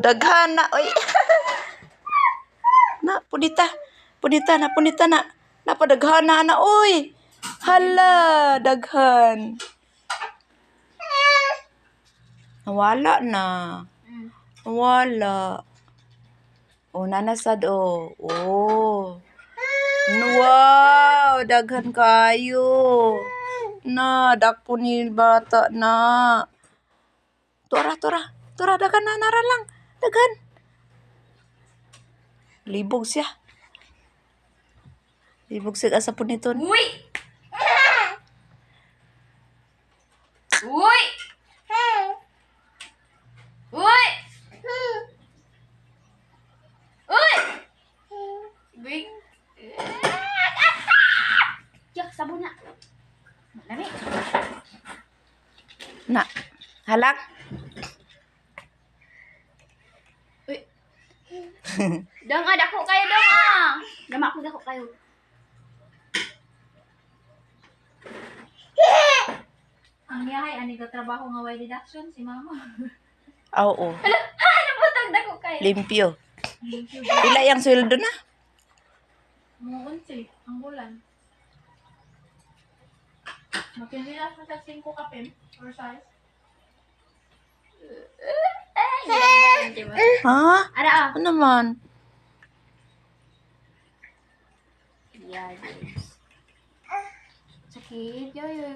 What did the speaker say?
Daghan na, oy. Na, punita. Punita na. Napadaghan na, oy. Hala, daghan. Nawala na. Nawala. Oh, nanasad, oh. Oh. Wow, daghan kayo. Na, dakpo ni bata na. Tura, daghan na, nara lang. Daghan. Libog siya asa po nito. Uy! Uy! Uy! Uy! Bing! Yak, sabon na. Lami. Na, halak. Uy. Dong, dako kayo, dong, Dama ako, dako kayo. Ang yahay, ani ka trabaho nga way deduction, si mama. Oo. Ano po tag dako kayo? Limpyo. Pila yung sweldo na? Mga 11, ang bulan. Makinila sa 5 kapin or size. Ha? Ara, Ano naman? yeah, sakit, yoy.